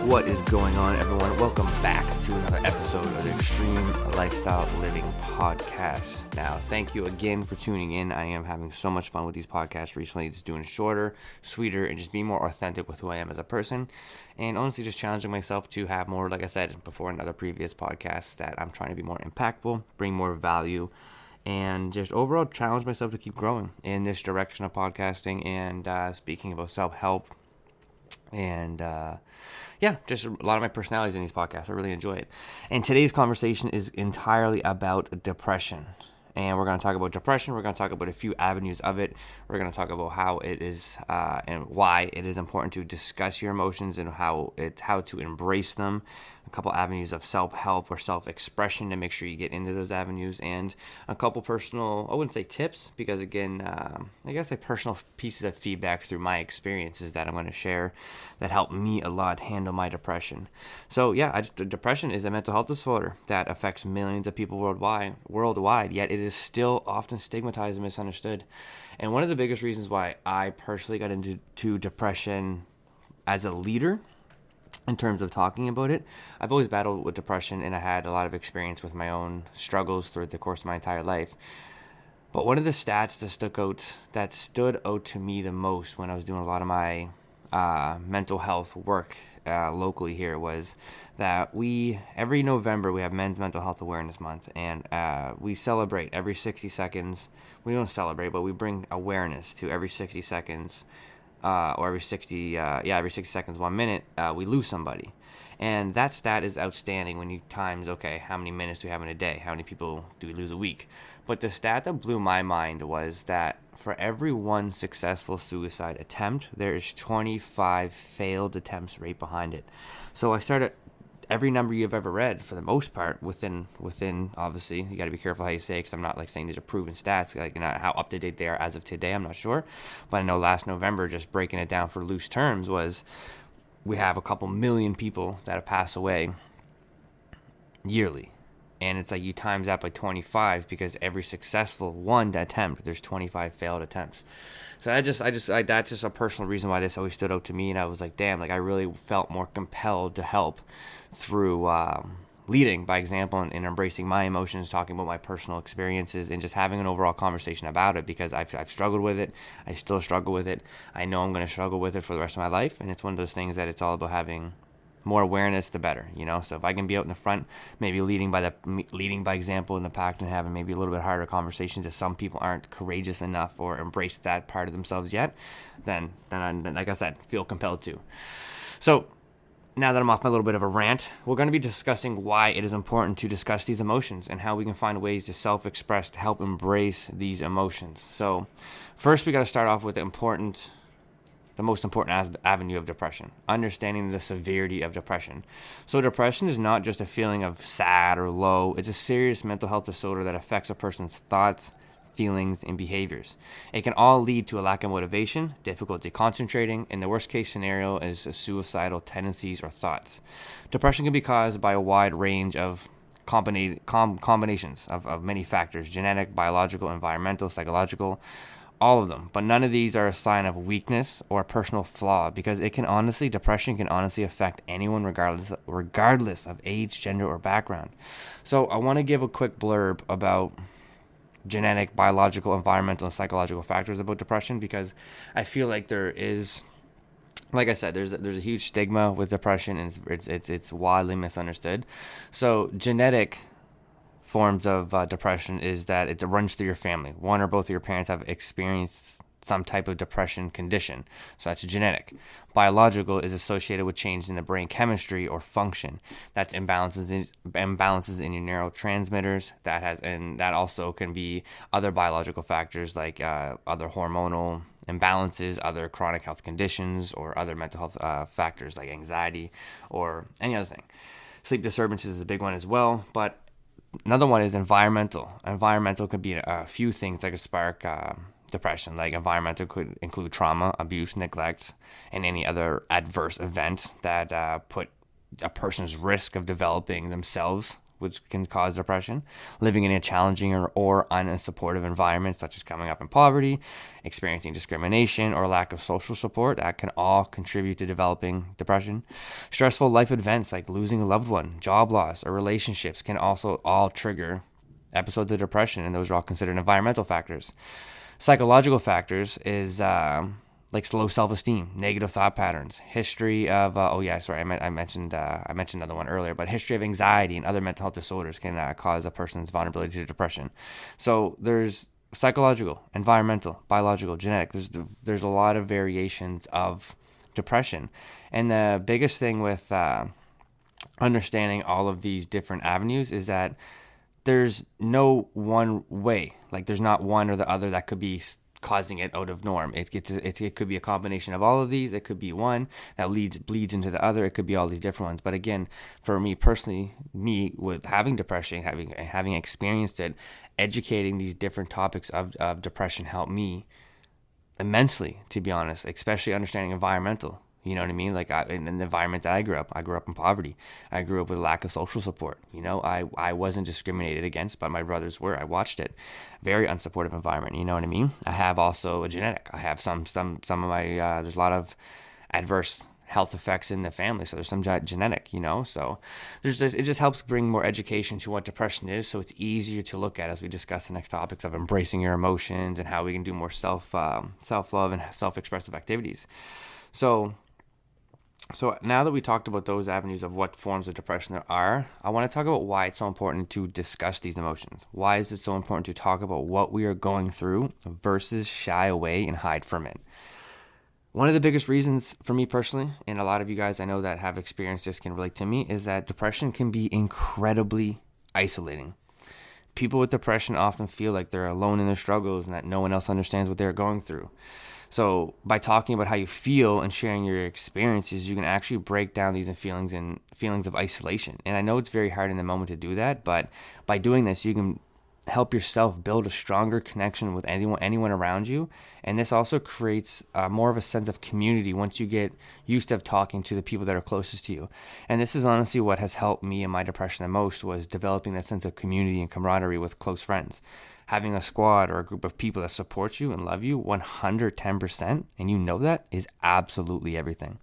What is going on, everyone? Welcome back to another episode of the Extreme Lifestyle Living Podcast. Now, thank you again for tuning in. I am having so much fun with these podcasts recently. Just doing shorter, sweeter, and just being more authentic with who I am as a person. And honestly, just challenging myself to have more, like I said before in other previous podcasts, that I'm trying to be more impactful, bring more value, and just overall challenge myself to keep growing in this direction of podcasting and speaking about self-help. And just a lot of my personalities in these podcasts. I really enjoy it. And today's conversation is entirely about depression. And we're going to talk about depression. We're going to talk about a few avenues of it. We're going to talk about how it is and why it is important to discuss your emotions and how to embrace them. A couple avenues of self-help or self-expression to make sure you get into those avenues, and a couple personal, I wouldn't say tips, because again, I guess like personal pieces of feedback through my experiences that I'm going to share that helped me a lot handle my depression. So depression is a mental health disorder that affects millions of people worldwide, yet it is still often stigmatized and misunderstood. And one of the biggest reasons why I personally got into depression as a leader, in terms of talking about it, I've always battled with depression, and I had a lot of experience with my own struggles throughout the course of my entire life. But one of the stats that stood out to me the most when I was doing a lot of my mental health work locally here was that every November we have Men's Mental Health Awareness Month, and we celebrate every 60 seconds. We don't celebrate, but we bring awareness to every 60 seconds. Or every 60 seconds, 1 minute, we lose somebody. And that stat is outstanding when you times, how many minutes do we have in a day? How many people do we lose a week? But the stat that blew my mind was that for every one successful suicide attempt, there is 25 failed attempts right behind it. So I started every number you've ever read, for the most part, within obviously, you got to be careful how you say it, because I'm not saying these are proven stats, how up to date they are as of today, I'm not sure. But I know last November, just breaking it down for loose terms, was we have a couple million people that have passed away yearly. And it's like you times that by 25, because every successful one attempt, there's 25 failed attempts. So that's just a personal reason why this always stood out to me. And I was like, damn, I really felt more compelled to help through leading by example and embracing my emotions, talking about my personal experiences, and just having an overall conversation about it, because I've struggled with it. I still struggle with it. I know I'm going to struggle with it for the rest of my life. And it's one of those things that it's all about having more awareness, the better, So if I can be out in the front, maybe leading by example in the pack, and having maybe a little bit harder conversations if some people aren't courageous enough or embrace that part of themselves yet, then I, like I said, feel compelled to. So now that I'm off my little bit of a rant, we're going to be discussing why it is important to discuss these emotions and how we can find ways to self-express to help embrace these emotions. So first, we got to start off with the most important avenue of depression, understanding the severity of depression. So depression is not just a feeling of sad or low. It's a serious mental health disorder that affects a person's thoughts, feelings, and behaviors. It can all lead to a lack of motivation, difficulty concentrating, and the worst case scenario is suicidal tendencies or thoughts. Depression can be caused by a wide range of combinations of many factors: genetic, biological, environmental, psychological, all of them. But none of these are a sign of weakness or a personal flaw, because depression can honestly affect anyone regardless of age, gender, or background. So I want to give a quick blurb about genetic, biological, environmental, and psychological factors about depression, because I feel like there is, like I said, there's a huge stigma with depression, and it's widely misunderstood. So genetic forms of depression is that it runs through your family. One or both of your parents have experienced some type of depression condition. So that's genetic. Biological is associated with change in the brain chemistry or function. That's imbalances in your neurotransmitters. That also can be other biological factors like other hormonal imbalances, other chronic health conditions, or other mental health factors like anxiety or any other thing. Sleep disturbances is a big one as well, but another one is environmental. Environmental could be a few things that could spark depression. Like environmental could include trauma, abuse, neglect, and any other adverse event that put a person's risk of developing themselves which can cause depression, living in a challenging or unsupportive environment, such as coming up in poverty, experiencing discrimination, or lack of social support, that can all contribute to developing depression. Stressful life events like losing a loved one, job loss, or relationships can also all trigger episodes of depression, and those are all considered environmental factors. Psychological factors is like low self-esteem, negative thought patterns, history of I mentioned another one earlier, but history of anxiety and other mental health disorders can cause a person's vulnerability to depression. So there's psychological, environmental, biological, genetic. There's a lot of variations of depression, and the biggest thing with understanding all of these different avenues is that there's no one way. Like there's not one or the other that could be causing it out of norm. It could be a combination of all of these. It could be one that bleeds into the other. It could be all these different ones. But again, for me personally, me with having depression, having experienced it, educating these different topics of depression helped me immensely, to be honest, especially understanding environmental. You know what I mean? Like in the environment that I grew up in poverty. I grew up with a lack of social support. You know, I wasn't discriminated against, but my brothers were. I watched it. Very unsupportive environment. You know what I mean? I have also a genetic. I have some of my, there's a lot of adverse health effects in the family. So there's some genetic, you know, so it just helps bring more education to what depression is. So it's easier to look at as we discuss the next topics of embracing your emotions and how we can do more self-love and self-expressive activities. So now that we talked about those avenues of what forms of depression there are, I want to talk about why it's so important to discuss these emotions. Why is it so important to talk about what we are going through versus shy away and hide from it? One of the biggest reasons for me personally, and a lot of you guys I know that have experienced this can relate to me, is that depression can be incredibly isolating. People with depression often feel like they're alone in their struggles and that no one else understands what they're going through. So by talking about how you feel and sharing your experiences, you can actually break down these feelings of isolation. And I know it's very hard in the moment to do that, but by doing this, you can help yourself build a stronger connection with anyone around you. And this also creates more of a sense of community once you get used to talking to the people that are closest to you. And this is honestly what has helped me in my depression the most, was developing that sense of community and camaraderie with close friends. Having a squad or a group of people that support you and love you 110%, and you know that, is absolutely everything.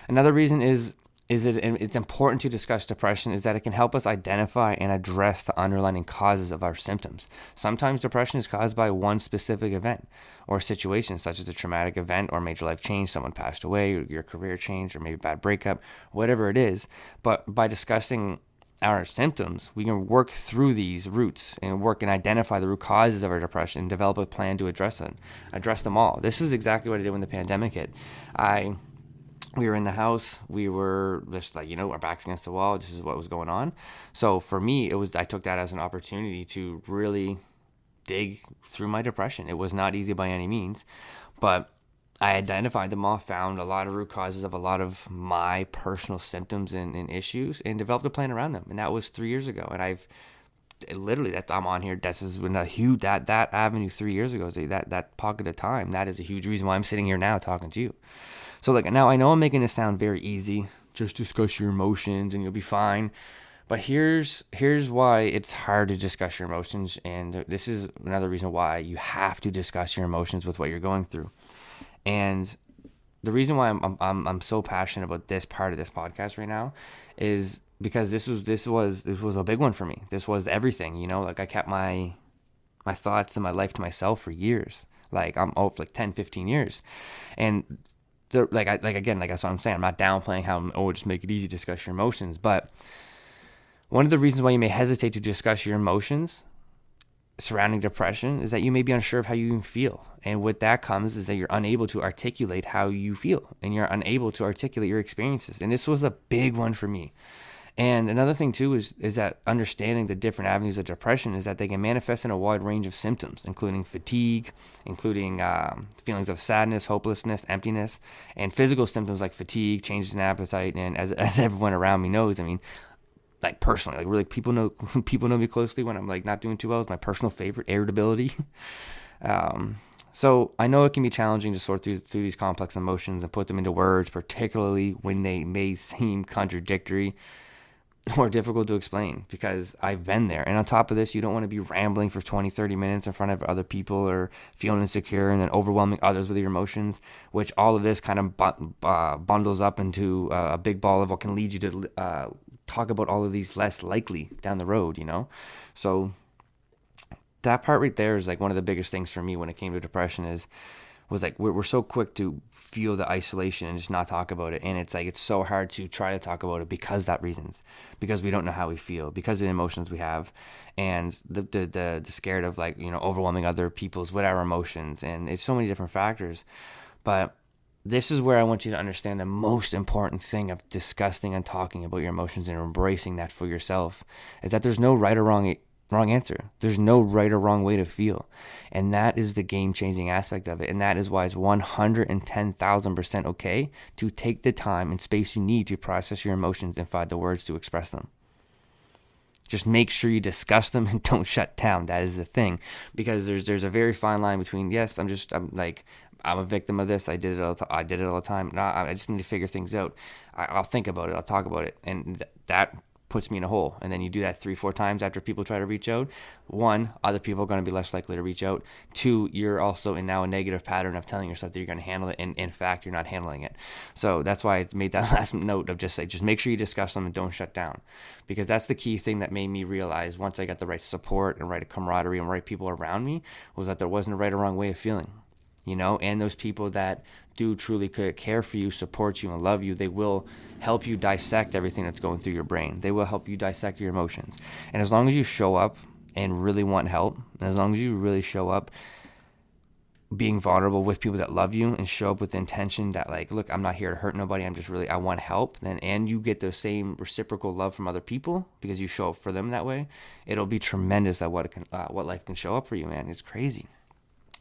Another reason it's important to discuss depression is that it can help us identify and address the underlying causes of our symptoms. Sometimes depression is caused by one specific event or situation, such as a traumatic event or major life change, someone passed away, or your career changed, or maybe a bad breakup, whatever it is. But by discussing our symptoms, we can work through these roots and work and identify the root causes of our depression and develop a plan to address them all. This is exactly what I did when the pandemic hit. We were in the house. We were just like, our backs against the wall. This is what was going on. So for me, I took that as an opportunity to really dig through my depression. It was not easy by any means, but I identified them all, found a lot of root causes of a lot of my personal symptoms and issues, and developed a plan around them. And that was 3 years ago. And I'm on here. This is when that avenue 3 years ago, that pocket of time, that is a huge reason why I'm sitting here now talking to you. So now I know I'm making this sound very easy. Just discuss your emotions and you'll be fine. But here's why it's hard to discuss your emotions. And this is another reason why you have to discuss your emotions with what you're going through. And the reason why I'm so passionate about this part of this podcast right now is because this was a big one for me. This was everything, I kept my thoughts and my life to myself for years. Like 10, 15 years. And that's what I'm saying. I'm not downplaying how, just make it easy to discuss your emotions. But one of the reasons why you may hesitate to discuss your emotions surrounding depression is that you may be unsure of how you even feel. And what that comes is that you're unable to articulate how you feel, and you're unable to articulate your experiences. And this was a big one for me. And another thing too is that understanding the different avenues of depression is that they can manifest in a wide range of symptoms, including fatigue, including feelings of sadness, hopelessness, emptiness, and physical symptoms like fatigue, changes in appetite. And as everyone around me knows, like personally, really people know me closely when I'm like not doing too well. It's my personal favorite, irritability. So I know it can be challenging to sort through these complex emotions and put them into words, particularly when they may seem contradictory. or difficult to explain because I've been there. And on top of this, you don't want to be rambling for 20, 30 minutes in front of other people or feeling insecure and then overwhelming others with your emotions, which all of this kind of bundles up into a big ball of what can lead you to talk about all of these less likely down the road, you know? So that part right there is like one of the biggest things for me when it came to depression was like we're so quick to feel the isolation and just not talk about it, and it's like it's so hard to try to talk about it because because we don't know how we feel, because of the emotions we have, and the scared of like, you know, overwhelming other people's whatever emotions, and it's so many different factors. But this is where I want you to understand the most important thing of discussing and talking about your emotions and embracing that for yourself is that there's no right or wrong answer. There's no right or wrong way to feel. And that is the game-changing aspect of it. And that is why it's 110,000% okay to take the time and space you need to process your emotions and find the words to express them. Just make sure you discuss them and don't shut down. That is the thing. Because there's a very fine line between, yes, I'm a victim of this. I did it all the time. No, I just need to figure things out. I'll think about it. I'll talk about it. And that puts me in a hole. And then you do that 3-4 times after people try to reach out. 1, other people are going to be less likely to reach out. 2, you're also in now a negative pattern of telling yourself that you're going to handle it, and in fact you're not handling it. So that's why I made that last note of just make sure you discuss them and don't shut down, because that's the key thing that made me realize once I got the right support and right camaraderie and right people around me, was that there wasn't a right or wrong way of feeling. You know, and those people that do truly care for you, support you, and love you, they will help you dissect everything that's going through your brain. They will help you dissect your emotions. And as long as you show up and really want help, and as long as you really show up being vulnerable with people that love you and show up with the intention that, like, look, I'm not here to hurt nobody, I want help, and you get the same reciprocal love from other people because you show up for them that way, it'll be tremendous at what life can show up for you, man. It's crazy.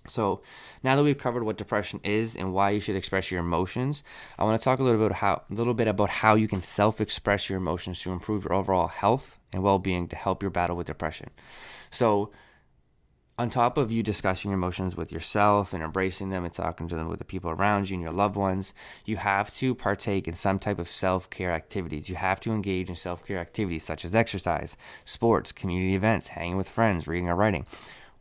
So now that we've covered what depression is and why you should express your emotions, I want to talk a little bit about how you can self-express your emotions to improve your overall health and well-being to help your battle with depression. So on top of you discussing your emotions with yourself and embracing them and talking to them with the people around you and your loved ones, you have to partake in some type of self-care activities. You have to engage in self-care activities such as exercise, sports, community events, hanging with friends, reading or writing.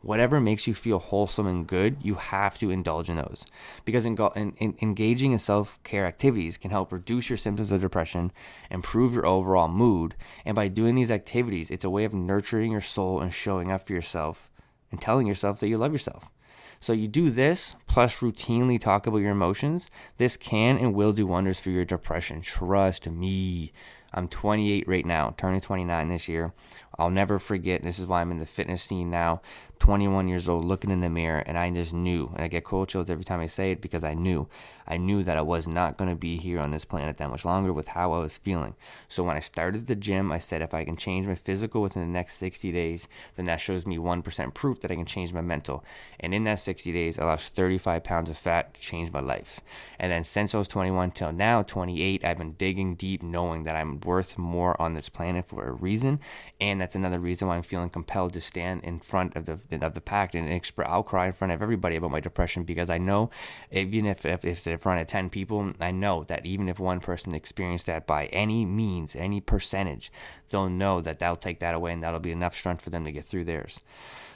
Whatever makes you feel wholesome and good, you have to indulge in those. Because engaging in self-care activities can help reduce your symptoms of depression, improve your overall mood, and by doing these activities, it's a way of nurturing your soul and showing up for yourself and telling yourself that you love yourself. So you do this, plus routinely talk about your emotions, this can and will do wonders for your depression. Trust me. I'm 28 right now, turning 29 this year. I'll never forget, this is why I'm in the fitness scene now, 21 years old, looking in the mirror, and I just knew, and I get cold chills every time I say it because I knew that I was not going to be here on this planet that much longer with how I was feeling. So when I started the gym, I said if I can change my physical within the next 60 days, then that shows me 1% proof that I can change my mental. And in that 60 days, I lost 35 pounds of fat, changed my life. And then since I was 21 till now, 28, I've been digging deep, knowing that I'm worth more on this planet for a reason, and that's another reason why I'm feeling compelled to stand in front of the pack and I'll cry in front of everybody about my depression, because I know even if it's in front of 10 people, I know that even if one person experienced that by any means, any percentage, they'll know that they'll take that away and that'll be enough strength for them to get through theirs.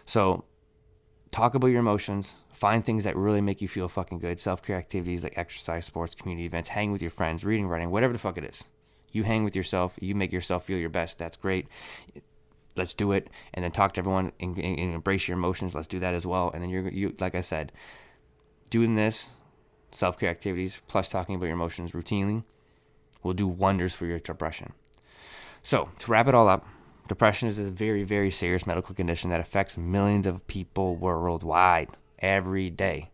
So talk about your emotions, find things that really make you feel fucking good, self-care activities like exercise, sports, community events, hang with your friends, reading, writing, whatever the fuck it is. You hang with yourself, you make yourself feel your best, that's great. Let's do it. And then talk to everyone and embrace your emotions. Let's do that as well. And then you like I said, doing this, self-care activities, plus talking about your emotions routinely will do wonders for your depression. So to wrap it all up, depression is a very, very serious medical condition that affects millions of people worldwide every day.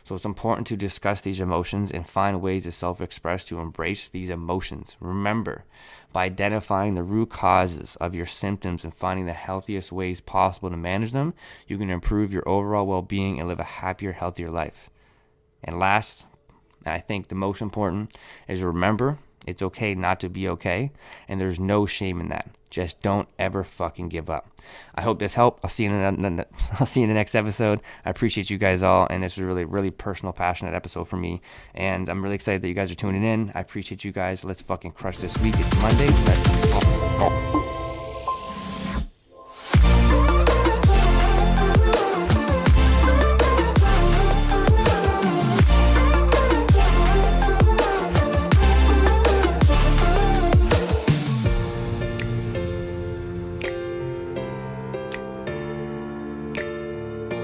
So it's important to discuss these emotions and find ways to self-express to embrace these emotions. Remember, by identifying the root causes of your symptoms and finding the healthiest ways possible to manage them, you can improve your overall well-being and live a happier, healthier life. And last, and I think the most important, is remember, It's okay not to be okay, and there's no shame in that. Just don't ever fucking give up. I hope this helped. I'll see you in the next episode. I appreciate you guys all, and this is a really, really personal, passionate episode for me, and I'm really excited that you guys are tuning in. I appreciate you guys. Let's fucking crush this week. It's Monday. Let's fucking go.